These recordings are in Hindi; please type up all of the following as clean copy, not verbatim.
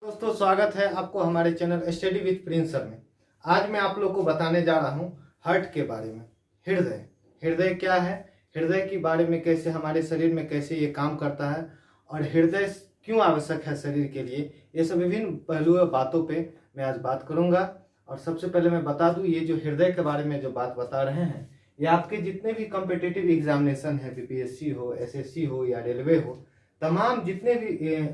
दोस्तों, स्वागत है आपको हमारे channel study with Prince sir में। आज मैं आप लोग को बताने जा रहा हूँ हार्ट के बारे में। हृदय हृदय क्या है, हृदय के बारे में, कैसे हमारे शरीर में कैसे ये काम करता है और हृदय क्यों आवश्यक है शरीर के लिए, ये सब विभिन्न पहलुओं बातों पे मैं आज बात करूंगा। और सबसे पहले मैं बता दूं, ये जो हृदय के बारे में जो बात बता रहे हैं, ये आपके जितने भी कॉम्पिटिटिव एग्जामिनेशन है, बीपीएससी हो, एसएससी हो या रेलवे हो, तमाम जितने भी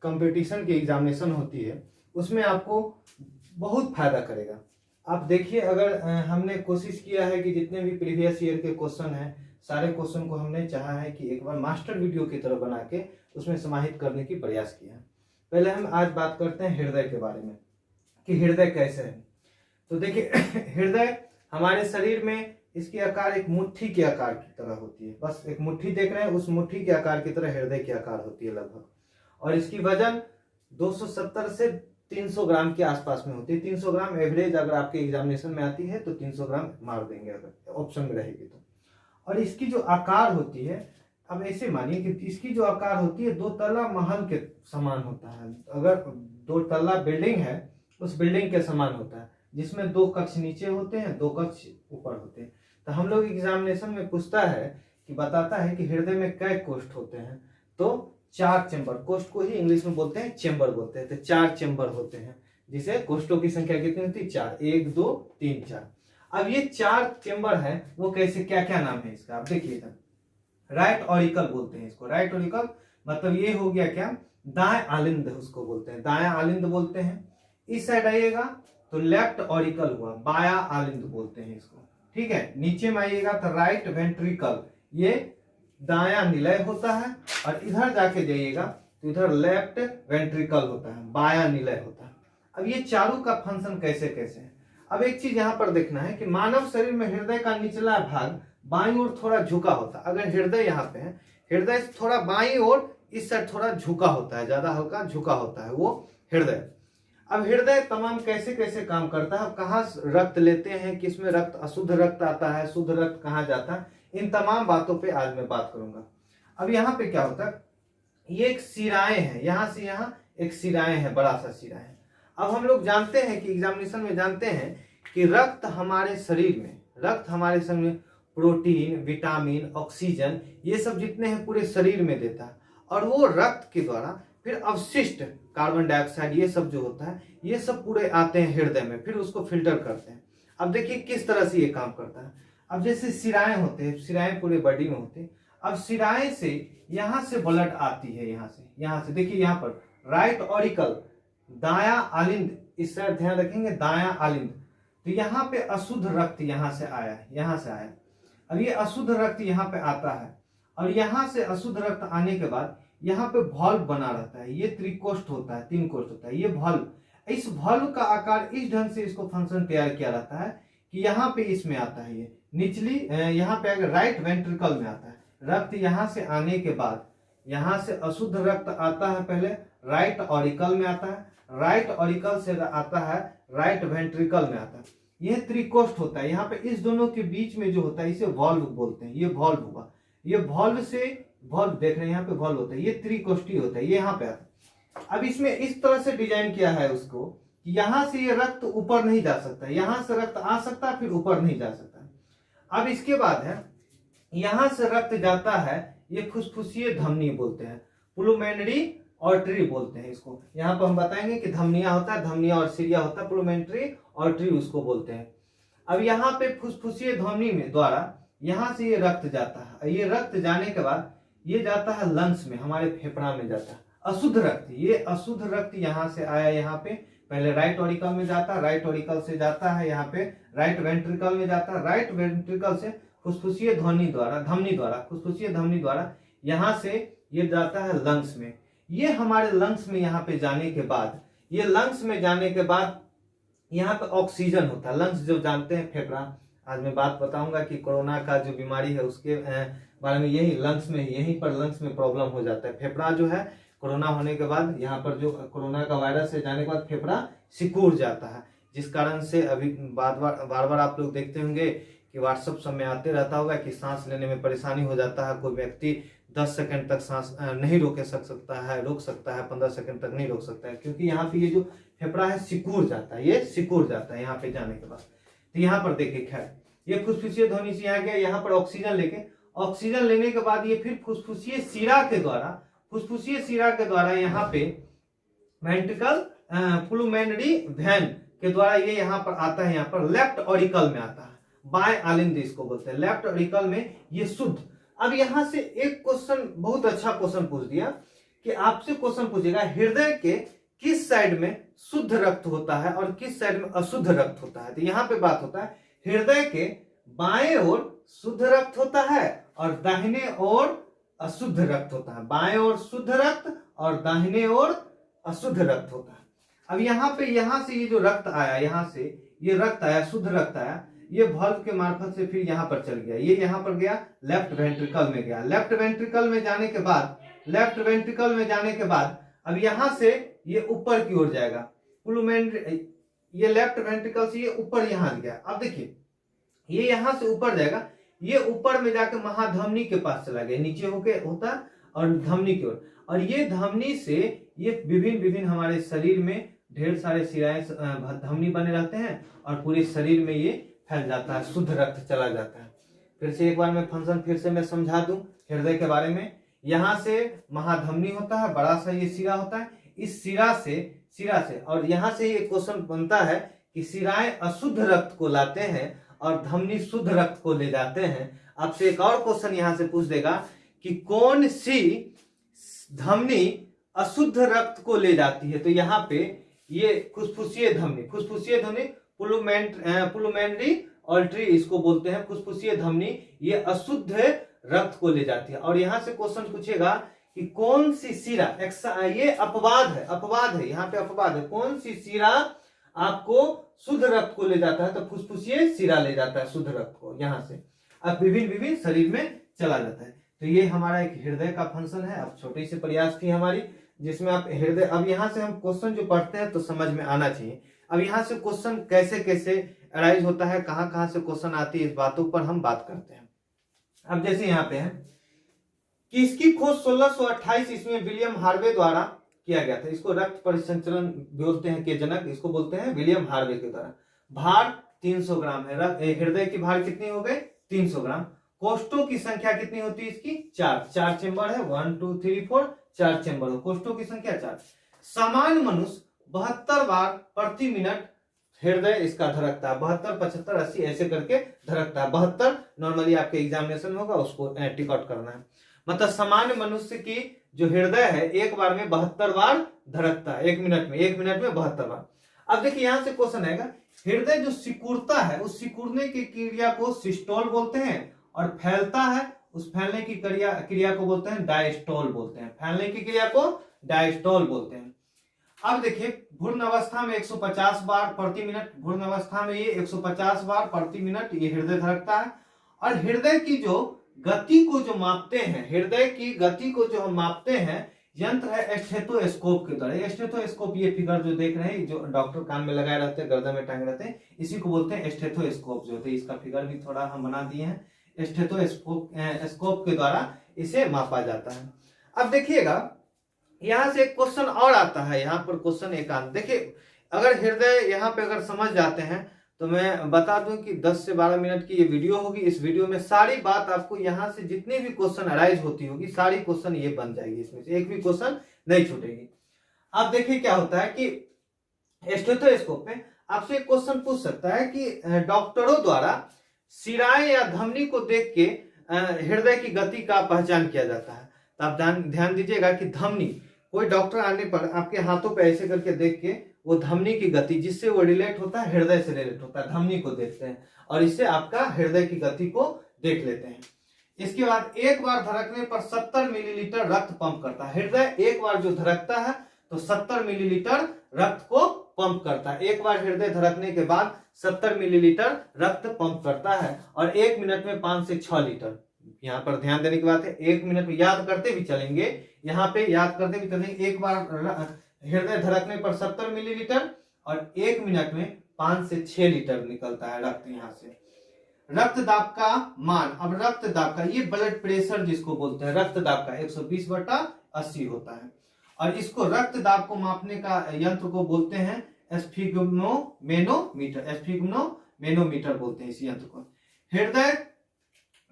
कंपटीशन की एग्जामिनेशन होती है उसमें आपको बहुत फायदा करेगा। आप देखिए, अगर हमने कोशिश किया है कि जितने भी प्रीवियस ईयर के क्वेश्चन हैं, सारे क्वेश्चन को हमने चाहा है कि एक बार मास्टर वीडियो की तरह बना के उसमें समाहित करने की प्रयास किया है। पहले हम आज बात करते हैं हृदय के बारे में कि हृदय कैसे है। तो देखिए हृदय हमारे शरीर में, इसकी आकार एक मुट्ठी के आकार की तरह होती है। बस एक मुट्ठी देख रहे हैं, उस मुट्ठी के आकार की तरह हृदय की आकार होती है लगभग। और इसकी वजन 270 से 300 ग्राम के आसपास में होती है। 300 ग्राम एवरेज अगर आपके एग्जामिनेशन में आती है तो 300 ग्राम मार देंगे अगर ऑप्शन में रहेगी तो। और इसकी जो आकार होती है, अब ऐसे मानिए कि इसकी जो आकार होती है 2 तल्ला महल के समान होता है। अगर 2 तल्ला बिल्डिंग है, उस बिल्डिंग के समान होता है, जिसमें 2 कक्ष नीचे होते हैं, 2 कक्ष ऊपर होते हैं। तो हम लोग एग्जामिनेशन में पूछता है कि बताता है कि हृदय में कै कोष्ठ होते हैं, तो 4 चेंबर। कोष्ठ को ही इंग्लिश में बोलते हैं चेंबर बोलते हैं। तो 4 चेंबर होते हैं, जिसे कोष्ठों की संख्या कितनी होती है? 4। 1 2 3 4। अब ये 4 चेंबर है, वो कैसे, क्या क्या नाम है इसका, आप देखिए। राइट ऑरिकल बोलते हैं इसको। राइट ऑरिकल मतलब ये हो गया क्या, दाएं आलिंद उसको बोलते हैं, दाएं आलिंद बोलते हैं। इस साइड आइएगा तो लेफ्ट ऑरिकल हुआ, बाया आलिंद बोलते हैं इसको। ठीक है, नीचे में आइएगा तो राइट वेंट्रिकल, ये दाया निलय होता है। और इधर जाके जाइएगा तो इधर लेफ्ट वेंट्रिकल होता है, बाया निलय होता है। अब ये चारों का फंक्शन कैसे कैसे है। अब एक चीज यहां पर देखना है कि मानव शरीर में हृदय का निचला भाग बाईं ओर थोड़ा झुका होता है। अगर हृदय यहाँ पे है, हृदय थोड़ा बाईं ओर इस साइड थोड़ा झुका होता है, ज्यादा हल्का झुका होता है वो हृदय। अब हृदय तमाम कैसे कैसे काम करता है, कहाँ रक्त लेते हैं, किसमें रक्त अशुद्ध रक्त आता है, शुद्ध रक्त कहाँ जाता है, इन तमाम बातों पे आज मैं बात करूंगा। अब यहाँ पे क्या होता है, ये एक सिराएं है, यहां से यहाँ एक सिराएं है, बड़ा सा सिरा है। अब हम लोग जानते हैं कि एग्जामिनेशन में जानते हैं कि रक्त हमारे शरीर में प्रोटीन, विटामिन, ऑक्सीजन, ये सब जितने हैं पूरे शरीर में देता है। और वो रक्त के द्वारा फिर अवशिष्ट कार्बन डाइऑक्साइड, ये सब जो होता है, ये सब पूरे आते हैं हृदय में, फिर उसको फिल्टर करते हैं। अब देखिए किस तरह से ये काम करता है। अब जैसे सिराएं होते हैं, सिराएं पूरे बॉडी में होते हैं। अब सिराएं से यहां से ब्लड आती है, यहां से देखिए, यहां पर राइट ऑरिकल, दाया आलिंद, इस साइड ध्यान रखेंगे, दाया आलिंद। तो यहाँ पे अशुद्ध रक्त यहां से आया, यहां से आया। अब ये अशुद्ध रक्त यहाँ पे आता है, और यहां से अशुद्ध रक्त आने के बाद यहाँ पे वॉल्व बना रहता है। ये त्रिकोष्ठ होता है, 3 कोष्ठ होता है ये वॉल्व। इस वॉल्व का आकार इस ढंग से इसको फंक्शन तैयार किया रहता है कि यहाँ पे इसमें आता है, ये निचली यहाँ पे अगर राइट वेंट्रिकल में आता है। रक्त यहाँ से आने के बाद यहाँ से अशुद्ध रक्त आता है, पहले राइट ऑरिकल में आता है, राइट ऑरिकल से आता है राइट वेंट्रिकल में आता है। यह त्रिकोष्ठ होता है। यहाँ पे इस दोनों के बीच में जो होता है, इसे वॉल्व बोलते हैं। ये वॉल्व हुआ, ये वॉल्व से, वॉल्व देख रहे हैं यहाँ पे वॉल्व होता है, ये त्रिकोष्ठी होता है, ये यहाँ पे आता है। अब इसमें इस तरह से डिजाइन किया है उसको कि यहाँ से ये रक्त ऊपर नहीं जा सकता, यहाँ से रक्त आ सकता है, फिर ऊपर नहीं जा सकता। अब इसके बाद है, यहां से रक्त जाता है, ये फुसफुसीय धमनी बोलते हैं, प्लूमेनरी आर्टरी बोलते हैं इसको। यहाँ पर हम बताएंगे कि धमनिया होता है, धमनिया और सिरिया होता है, प्लूमेनरी आर्टरी उसको बोलते हैं। अब यहाँ पे फुसफुसीय धमनी में द्वारा यहाँ से ये रक्त जाता है। ये रक्त जाने के बाद ये जाता है लंग्स में, हमारे फेफड़ा में जाता है अशुद्ध रक्त। ये अशुद्ध रक्त यहाँ से आया, यहाँ पे पहले राइट ऑरिकल में जाता है, राइट ऑरिकल से जाता है यहाँ पे राइट वेंट्रिकल में जाता है, राइट वेंट्रिकल से फुसफुसीय धमनी द्वारा यहाँ से ये जाता है लंग्स में। ये हमारे लंग्स में यहाँ पे जाने के बाद, ये लंग्स में जाने के बाद यहाँ पे ऑक्सीजन होता है। लंग्स जो जानते हैं, फेफड़ा, आज मैं बात बताऊंगा कि कोरोना का जो बीमारी है उसके बारे में, यही लंग्स में, यहीं पर लंग्स में प्रॉब्लम हो जाता है। फेफड़ा जो है कोरोना होने के बाद, यहाँ पर जो कोरोना का वायरस है जाने के बाद फेफड़ा सिकुड़ जाता है, जिस कारण से अभी बार बार आप लोग देखते होंगे कि व्हाट्सएप सब में आते रहता होगा कि सांस लेने में परेशानी हो जाता है, कोई व्यक्ति 10 सेकंड तक सांस नहीं रोक सकता है, 15 सेकंड तक नहीं रोक सकता है, क्योंकि यहाँ पे ये जो फेफड़ा है सिकुड़ जाता है, ये सिकुड़ जाता है यहाँ पे जाने के बाद। तो यहाँ पर देखिए, खैर ये फुसफुसीय ध्वनि से यहाँ गया, यहाँ पर ऑक्सीजन लेने के बाद ये फिर फुसफुसीय शिरा के द्वारा यहाँ पे वेंट्रिकल प्लूमेनरी वेन के द्वारा ये यहाँ पर आता है, यहाँ पर लेफ्ट ऑरिकल में आता है, बाएं आलिंद इसको बोलते हैं, लेफ्ट ऑरिकल में ये शुद्ध। अब यहां से एक क्वेश्चन, बहुत अच्छा क्वेश्चन पूछ दिया कि आपसे क्वेश्चन पूछेगा हृदय के किस साइड में शुद्ध रक्त होता है और किस साइड में अशुद्ध रक्त होता है। तो यहाँ पे बात होता है हृदय के बाएं ओर शुद्ध रक्त होता है और दाहिने ओर अशुद्ध रक्त होता है, बाएं ओर शुद्ध रक्त और दाहिने ओर अशुद्ध रक्त होता है। अब यहाँ पे, यहाँ से ये जो रक्त आया, यहाँ से ये रक्त आया, शुद्ध रक्त आया, ये वाल्व के मार्फत से फिर यहाँ पर चल गया, ये यहाँ पर गया, लेफ्ट वेंट्रिकल में गया, लेफ्ट वेंट्रिकल में जाने के बाद अब यहाँ से ये ऊपर की ओर जाएगा, ये लेफ्ट वेंट्रिकल से ये ऊपर यहाँ गया। अब देखिए ये यहाँ से ऊपर जाएगा, ये ऊपर में जाकर महाधमनी के पास चला गया, नीचे होके होता और धमनी की ओर, और ये धमनी से ये विभिन्न हमारे शरीर में ढेर सारे शिराएं धमनी बने रहते हैं और पूरे शरीर में ये फैल जाता है, शुद्ध रक्त चला जाता है। फिर से एक बार मैं फंक्शन फिर से मैं समझा दूं हृदय के बारे में। यहाँ से महाधमनी होता है, बड़ा सा ये शिरा होता है, इस शिरा से और यहाँ से ये क्वेश्चन बनता है कि शिराएं अशुद्ध रक्त को लाते हैं और धमनी शुद्ध रक्त को ले जाते हैं। आपसे एक और क्वेश्चन यहाँ से पूछ देगा कि कौन सी धमनी अशुद्ध रक्त को ले जाती है। तो यहाँ पे ये फुसफुसीय धमनी प्लूमेनरी आर्टरी इसको बोलते हैं, फुसफुसीय धमनी, ये अशुद्ध रक्त को ले जाती है। और यहाँ से क्वेश्चन पूछेगा कि कौन सी शिरा, ये अपवाद है, यहाँ पे अपवाद है, कौन सी शिरा आपको शुद्ध रक्त को ले जाता है। तो फुसफुसीय शिरा ले जाता है शुद्ध रक्त को, यहाँ से अब विभिन्न शरीर में चला जाता है। तो ये हमारा एक हृदय का फंक्शन है। अब छोटी सी प्रयास थी हमारी जिसमें आप हृदय, अब यहाँ से हम क्वेश्चन जो पढ़ते हैं तो समझ में आना चाहिए। अब यहाँ से क्वेश्चन कैसे अराइज होता है, कहाँ से क्वेश्चन आती है, इस बातों पर हम बात करते हैं। अब जैसे यहाँ पे है कि इसकी खोज 1628 इसमें विलियम हार्वे द्वारा किया गया था। इसको रक्त परिसंचरण बोलते हैं के जनक, इसको बोलते हैं विलियम हार्वे के द्वारा। भार 300 ग्राम है, हृदय की भार कितनी हो गई 300 ग्राम। कोष्ठों की संख्या कितनी होती है इसकी, 4 चेंबर है, 1 2 3 4 4 चेंबर हो, कोष्ठों की संख्या 4। सामान्य मनुष्य 72 बार प्रति मिनट हृदय इसका धड़कता है, 72 75 80 ऐसे करके धड़कता है। 72 नॉर्मली आपके एग्जामिनेशन होगा, उसको टिक आउट करना है। मतलब सामान्य मनुष्य की जो हृदय है एक बार में 72 बार धड़कता है, एक मिनट में 72 बार। अब देखिए यहाँ से क्वेश्चन आएगा, हृदय जो सिकुड़ता है उस सिकुड़ने की क्रिया को सिस्टोल बोलते हैं और फैलता है उस फैलने की क्रिया को बोलते हैं डायस्टोल बोलते हैं, फैलने की क्रिया को डायस्टोल बोलते हैं। अब देखिए भ्रूण अवस्था में 150 बार प्रति मिनट, भ्रूण अवस्था में ये 150 बार प्रति मिनट ये हृदय धड़कता है। और हृदय की जो गति को जो मापते हैं, हृदय की गति को जो हम मापते हैं यंत्र है स्टेथोस्कोप के द्वारा। स्टेथोस्कोप ये फिगर जो देख रहे हैं, जो डॉक्टर कान में लगाए रहते हैं, गर्दन में टांगे रहते हैं, इसी को बोलते हैं स्टेथोस्कोप जो होते हैं। इसका फिगर भी थोड़ा हम बना दिए हैं, स्टेथोस्कोप के द्वारा इसे मापा जाता है। अब देखिएगा यहां से एक क्वेश्चन और आता है, यहाँ पर क्वेश्चन एकांत। देखिए अगर हृदय यहाँ पे अगर समझ जाते हैं तो मैं बता दूं कि 10 से 12 मिनट की ये वीडियो होगी। इस वीडियो में सारी बात आपको यहाँ से जितनी भी क्वेश्चन अराइज होती होगी सारी क्वेश्चन ये बन जाएगी, इसमें से एक भी क्वेश्चन नहीं छूटेगी। अब देखिए क्या होता है कि स्टेथोस्कोप में आपसे एक क्वेश्चन पूछ सकता है कि डॉक्टरों द्वारा शिराएं या धमनी को देख के हृदय की गति का पहचान किया जाता है। तो आप ध्यान दीजिएगा कि धमनी, कोई डॉक्टर आने पर आपके हाथों पे ऐसे करके देख के वो धमनी की गति जिससे वो रिलेट होता है, हृदय से रिलेट होता है, धमनी को देखते हैं और इससे आपका हृदय की गति को देख लेते हैं। इसके बाद एक बार धड़कने पर 70 मिलीलीटर रक्त पंप करता है। हृदय एक बार जो धड़कता है तो 70 मिलीलीटर रक्त को पंप करता है। एक बार हृदय धड़कने के बाद 70 मिलीलीटर रक्त पंप करता है और 1 मिनट में 5 से 6 लीटर। यहाँ पर ध्यान देने की बात है, 1 मिनट में याद करते भी चलेंगे, यहाँ पे याद करते भी चलेंगे। एक बार हृदय धड़कने पर 70 मिलीलीटर और 1 मिनट में 5 से 6 लीटर निकलता है रक्त यहाँ से। रक्त दाब का मान, अब रक्त दाब का, ये ब्लड प्रेशर जिसको बोलते हैं, रक्त दाब का 120/80 होता है। और इसको रक्त दाब को मापने का यंत्र को बोलते हैं स्फिग्मोमेनोमीटर, स्फिग्मोमेनोमीटर बोलते हैं इस यंत्र को। हृदय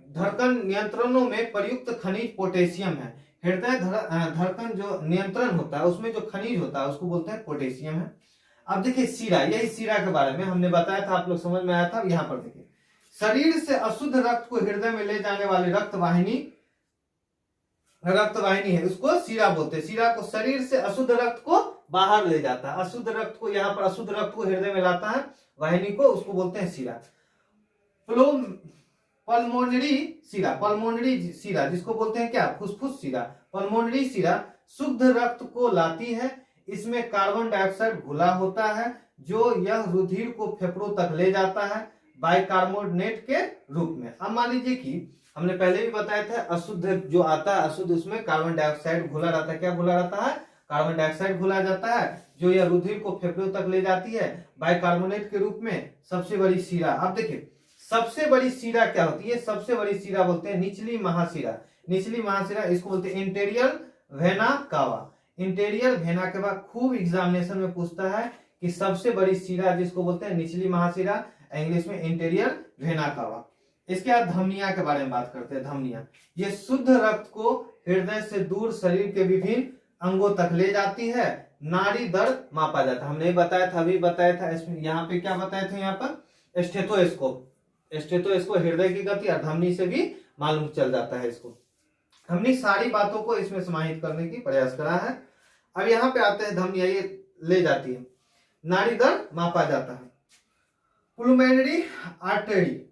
धड़कन नियंत्रणों में प्रयुक्त खनिज पोटेशियम है। हृदय धड़कन जो नियंत्रण होता है उसमें जो खनिज होता है उसको बोलते हैं पोटेशियम है। अब देखिए शीरा, यही शीरा के बारे में हमने बताया था, आप लोग समझ में आया था। यहाँ पर देखिए, शरीर से अशुद्ध रक्त को हृदय में ले जाने वाली रक्तवाहिनी है, उसको शीरा बोलते हैं। शीरा को शरीर से अशुद्ध रक्त को बाहर ले जाता है, अशुद्ध रक्त को, यहाँ पर अशुद्ध रक्त को हृदय में लाता है वाहिनी को, उसको बोलते हैं शीरा। पल्मोनरी शीरा जिसको बोलते हैं क्या, फुसफुस शीरा। पल्मोनरी शीरा शुद्ध रक्त को लाती है, इसमें कार्बन डाइऑक्साइड घुला होता है जो यह रुधिर को फेफड़ों तक ले जाता है बाइकार्बोनेट के रूप में। अब मान लीजिए कि हमने पहले भी बताया था अशुद्ध जो आता है, अशुद्ध उसमें कार्बन डाइऑक्साइड घुला रहता है। क्या घुला रहता है? कार्बन डाइऑक्साइड घुला जाता है जो यह रुधिर को फेफड़ों तक ले जाती है बाइकार्बोनेट के रूप में। सबसे बड़ी शीरा, अब देखिए सबसे बड़ी शीरा क्या होती है? सबसे बड़ी शीरा बोलते हैं निचली महाशिरा। निचली महाशिरा इसको बोलते हैं interior vena cava. Interior vena cava खूब एग्जामिनेशन में पूछता है कि सबसे बड़ी शीरा जिसको बोलते हैं निचली महाशिरा, इंग्लिश में इंटीरियर वेना कावा। इसके बाद धमनिया के बारे में बात करते हैं। धमनिया ये शुद्ध रक्त को हृदय से दूर शरीर के विभिन्न अंगों तक ले जाती है, नाड़ी दर्द मापा जाता है। हमने बताया था, अभी बताया था, इसमें यहाँ पे क्या बताया था, यहाँ पर स्टेथोस्कोप हृदय की गति और धमनी से भी मालूम चल जाता है इसको। हमने सारी बातों को इसमें समाहित करने की प्रयास करा है। अब यहाँ पे आते हैं, धमनिया ये ले जाती है, नाड़ी दर्द मापा जाता है। पुलमोनरी आर्टरी,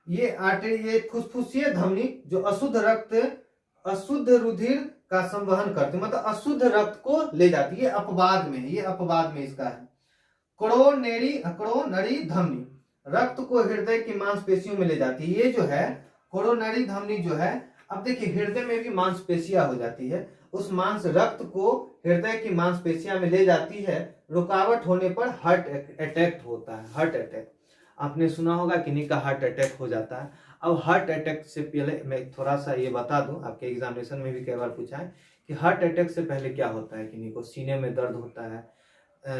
ये आर्टरी ये फुसफुसीय धमनी जो अशुद्ध रुधिर का संवहन करती है, मतलब अशुद्ध रक्त को ले जाती है। अपवाद में, ये अपवाद में इसका है। कोरोनरी धमनी रक्त को हृदय की मांसपेशियों में ले जाती है। ये जो है कोरोनरी धमनी जो है, अब देखिए हृदय में भी मांसपेशियां हो जाती है, उस रक्त को हृदय की मांसपेशियां में ले जाती है। रुकावट होने पर हार्ट अटैक होता है। हार्ट अटैक आपने सुना होगा किन्हीं का हार्ट अटैक हो जाता है। अब हार्ट अटैक से पहले मैं थोड़ा सा ये बता दूं, आपके एग्जामिनेशन में भी कई बार पूछा है कि हार्ट अटैक से पहले क्या होता है। किन्हीं को सीने में दर्द होता है,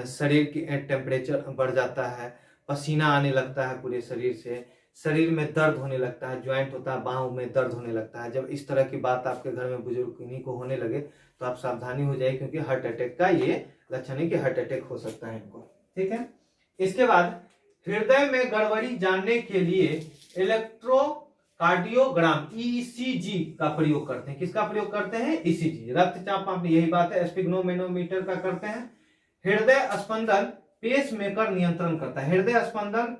शरीर की टेम्परेचर बढ़ जाता है, पसीना आने लगता है पूरे शरीर से, शरीर में दर्द होने लगता है, ज्वाइंट होता है, बाहों में दर्द होने लगता है। जब इस तरह की बात आपके घर में बुजुर्ग किन्हीं को होने लगे तो आप सावधानी हो जाए, क्योंकि हार्ट अटैक का ये लक्षण है कि हार्ट अटैक हो सकता है इनको। ठीक है। इसके बाद हृदय में गड़बड़ी जानने के लिए इलेक्ट्रोकार्डियोग्राम ईसीजी का प्रयोग करते हैं। किसका प्रयोग करते हैं? ईसीजी, रक्तचाप मापने, यही बात है, स्फिग्मोमेनोमीटर का करते हैं। हृदय स्पंदन पेस मेकर नियंत्रण करता है। हृदय स्पंदन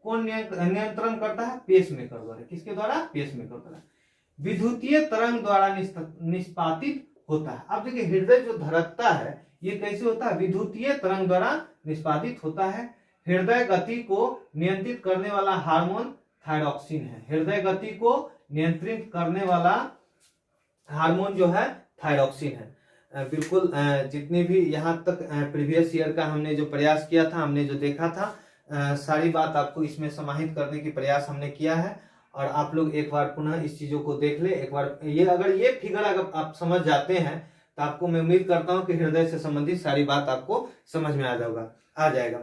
कौन नियंत्रण करता है? पेस मेकर द्वारा। किसके द्वारा? पेस मेकर द्वारा। विद्युतीय तरंग द्वारा निष्पादित होता है। अब देखिए हृदय जो धड़कता है ये कैसे होता है? विद्युतीय तरंग द्वारा निष्पादित होता है। हृदय गति को नियंत्रित करने वाला हार्मोन थायरॉक्सिन है। हृदय गति को नियंत्रित करने वाला हार्मोन जो है थायरॉक्सिन है। बिल्कुल जितने भी यहाँ तक प्रीवियस ईयर का हमने जो प्रयास किया था, हमने जो देखा था, सारी बात आपको इसमें समाहित करने की प्रयास हमने किया है। और आप लोग एक बार पुनः इस चीजों को देख ले एक बार। ये अगर ये फिगर अगर आप समझ जाते हैं तो आपको मैं उम्मीद करता हूँ कि हृदय से संबंधित सारी बात आपको समझ में आ जाएगा।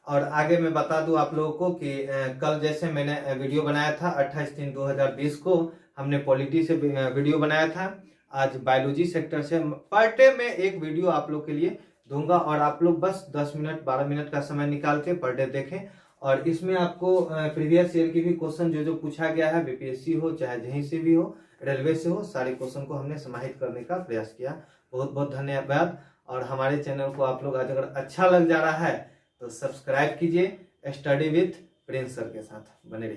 और आगे मैं बता दूं आप लोगों को कि कल जैसे मैंने वीडियो बनाया था 28/3/2020 को हमने पॉलिटी से वीडियो बनाया था। आज बायोलॉजी सेक्टर से पर डे में एक वीडियो आप लोग के लिए दूंगा, और आप लोग बस 10 मिनट 12 मिनट का समय निकाल के पर डे देखें। और इसमें आपको प्रीवियस ईयर की भी क्वेश्चन जो पूछा गया है, बीपीएससी हो चाहे कहीं से भी हो, रेलवे से हो, सारे क्वेश्चन को हमने समाहित करने का प्रयास किया। बहुत बहुत धन्यवाद। और हमारे चैनल को आप लोग आज अगर अच्छा लग जा रहा है तो सब्सक्राइब कीजिए। स्टडी विथ प्रिंस सर के साथ बने रहिए।